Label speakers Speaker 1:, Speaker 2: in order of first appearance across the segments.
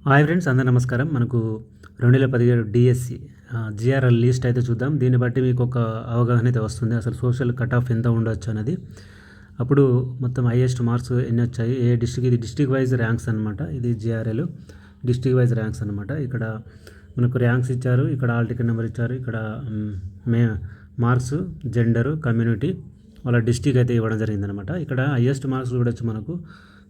Speaker 1: Hi friends, అందరూ నమస్కారం. మనకు 2017 డిఎస్సి జిఆర్ఎల్ లిస్ట్ అయితే చూద్దాం. దీన్ని బట్టి మీకు ఒక అవగాహన అయితే వస్తుంది, అసలు సోషల్ కట్ ఆఫ్ ఎంత ఉండొచ్చు అనేది. అప్పుడు మొత్తం హైయెస్ట్ మార్క్స్ ఎన్ని వచ్చాయి, ఏ డిస్ట్రిక్ట్, ఇది డిస్ట్రిక్ట్ వైజ్ ర్యాంక్స్ అనమాట. ఇది జిఆర్ఎల్ డిస్ట్రిక్ట్ వైజ్ ర్యాంక్స్ అనమాట. ఇక్కడ మనకు ర్యాంక్స్ ఇచ్చారు, ఇక్కడ ఆల్ టికెట్ నెంబర్ ఇచ్చారు, ఇక్కడ మార్క్స్, జెండరు, కమ్యూనిటీ, వాళ్ళ డిస్ట్రిక్ట్ అయితే ఇవ్వడం జరిగిందనమాట. ఇక్కడ హైయెస్ట్ మార్క్స్ చూడొచ్చు మనకు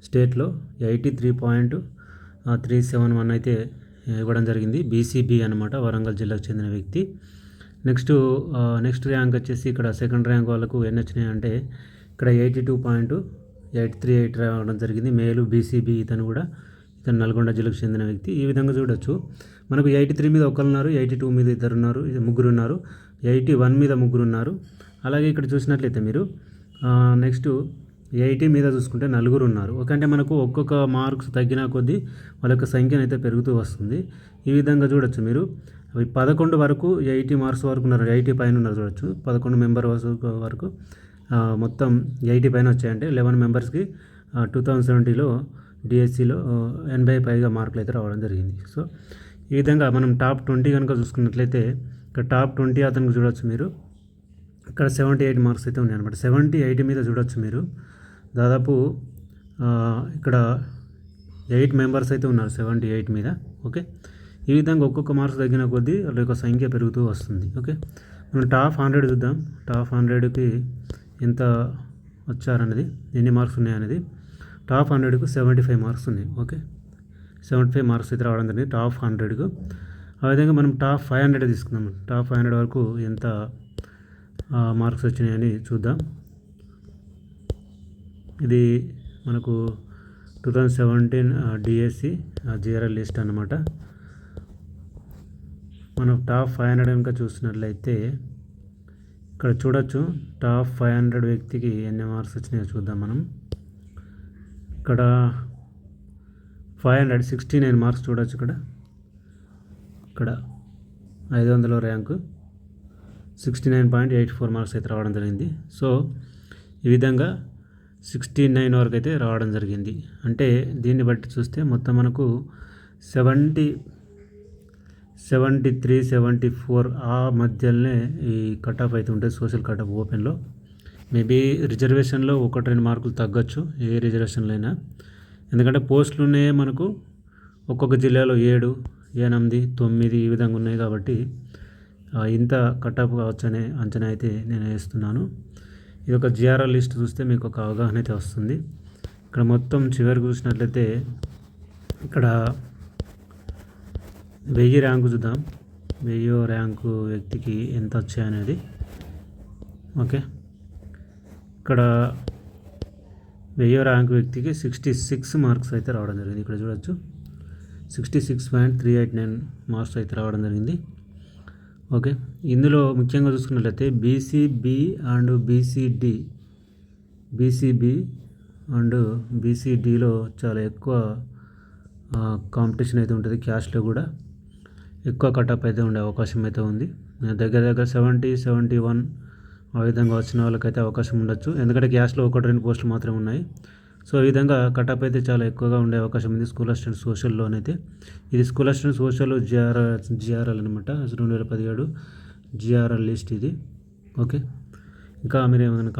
Speaker 1: స్టేట్లో 83.371 అయితే ఇవ్వడం జరిగింది. బీసీబీ అనమాట, వరంగల్ జిల్లాకు చెందిన వ్యక్తి. నెక్స్ట్ ర్యాంక్ వచ్చేసి ఇక్కడ సెకండ్ ర్యాంక్ వాళ్ళకు ఎన్ని వచ్చినాయి అంటే ఇక్కడ 82.838 రావడం జరిగింది. మేలు బీసీబీ, ఇతను నల్గొండ జిల్లాకు చెందిన వ్యక్తి. ఈ విధంగా చూడొచ్చు, మనకు 83 మీద ఒకరు ఉన్నారు, 82 మీద ఇద్దరు ఉన్నారు, ముగ్గురు ఉన్నారు, 81 మీద ముగ్గురు ఉన్నారు. అలాగే ఇక్కడ చూసినట్లయితే మీరు నెక్స్ట్ 80 మీద చూసుకుంటే నలుగురు ఉన్నారు. అంటే మనకు ఒక్కొక్క మార్క్స్ తగ్గిన కొద్దీ వాళ్ళ యొక్క సంఖ్యను అయితే పెరుగుతూ వస్తుంది. ఈ విధంగా చూడొచ్చు మీరు. 11 వరకు 80 మార్క్స్ వరకు ఉన్నారు, 80 పైన ఉన్నారు చూడొచ్చు. 11 మెంబర్ వరకు మొత్తం 80 పైన వచ్చాయంటే 11 మెంబర్స్కి 2070లో డిఎస్సిలో 80 పైగా మార్కులు అయితే రావడం జరిగింది. సో ఈ విధంగా మనం టాప్ 20 కనుక చూసుకున్నట్లయితే ఇక్కడ టాప్ 20 అతనికి చూడొచ్చు మీరు. ఇక్కడ 78 మార్క్స్ అయితే ఉన్నాయి అనమాట. 78 మీద చూడొచ్చు మీరు. దాదాపు ఇక్కడ 8 మెంబర్స్ అయితే ఉన్నారు 78 మీద. ఓకే, ఈ విధంగా ఒక్కొక్క మార్క్స్ తగ్గిన కొద్దీ వాళ్ళ యొక్క సంఖ్య పెరుగుతూ వస్తుంది. ఓకే, మనం టాప్ 100 చూద్దాం. టాప్ 100కి ఎంత వచ్చారనేది, ఎన్ని మార్క్స్ ఉన్నాయనేది. టాప్ 100కు 75 మార్క్స్ ఉన్నాయి. ఓకే, 75 మార్క్స్ అయితే రావడం జరిగింది టాప్ 100కు. ఆ విధంగా మనం టాప్ 500 తీసుకుందాం. టాప్ 500 వరకు ఎంత మార్క్స్ వచ్చినాయని చూద్దాం. ఇది మనకు 2017 డిఎస్సి జిఆర్ఎల్ లిస్ట్ అన్నమాట. మనం టాప్ 500 కనుక చూసినట్లయితే ఇక్కడ చూడొచ్చు, టాప్ 500 వ్యక్తికి ఎన్ని మార్క్స్ వచ్చినాయో చూద్దాం మనం. ఇక్కడ 569 మార్క్స్ చూడొచ్చు. ఇక్కడ 500 ర్యాంకు 69.84 మార్క్స్ అయితే రావడం జరిగింది. సో ఈ విధంగా 69 వరకు అయితే రావడం జరిగింది. అంటే దీన్ని బట్టి చూస్తే మొత్తం మనకు 73, 74 ఆ మధ్యలోనే ఈ కట్ ఆఫ్ అయితే ఉంటుంది, సోషల్ కట్ ఆఫ్ ఓపెన్లో. మేబీ రిజర్వేషన్లో 1-2 మార్కులు తగ్గొచ్చు, ఏ రిజర్వేషన్లో అయినా. ఎందుకంటే పోస్టులునే మనకు ఒక్కొక్క జిల్లాలో 7, 8, 9 ఈ విధంగా ఉన్నాయి కాబట్టి ఇంత కట్ ఆఫ్ కావచ్చు అనే అంచనా అయితే నేను వేస్తున్నాను. ఇది ఒక జిఆర్ఎల్ లిస్ట్ చూస్తే మీకు ఒక అవగాహన అయితే వస్తుంది. ఇక్కడ మొత్తం చివరికి చూసినట్లయితే ఇక్కడ 1000 ర్యాంకు చూద్దాం. 1000 ర్యాంకు వ్యక్తికి ఎంత వచ్చాయనేది. ఓకే, ఇక్కడ 1000 ర్యాంకు వ్యక్తికి 66 మార్క్స్ అయితే రావడం జరిగింది. ఇక్కడ చూడొచ్చు, 66.389 మార్క్స్ అయితే రావడం జరిగింది. ఓకే, ఇందులో ముఖ్యంగా చూసుకున్నట్లయితే బీసీబీ అండ్ బీసీబీ అండ్ బీసీడీలో చాలా ఎక్కువ కాంపిటీషన్ అయితే ఉంటుంది. క్యాష్లో కూడా ఎక్కువ కటప్ అయితే ఉండే అవకాశం అయితే ఉంది. దగ్గర 70, 71 ఆ విధంగా వచ్చిన వాళ్ళకైతే అవకాశం ఉండొచ్చు. ఎందుకంటే క్యాష్లో 1-2 పోస్టులు మాత్రమే ఉన్నాయి. సో ఈ విధంగా కటప్ అయితే చాలా ఎక్కువగా ఉండే అవకాశం ఉంది స్కూల్ అసిస్టెంట్ సోషల్లోనైతే. ఇది స్కూల్ అసిస్టెంట్ సోషల్ జిఆర్ఎల్ అనమాట, 2017 జిఆర్ఎల్ లిస్ట్ ఇది. ఓకే, ఇంకా మీరు ఏమైనా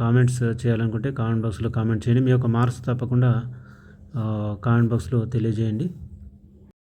Speaker 1: కామెంట్స్ చేయాలనుకుంటే కామెంట్ బాక్స్లో కామెంట్ చేయండి. మీ యొక్క మార్క్స్ తప్పకుండా కామెంట్ బాక్స్లో తెలియజేయండి.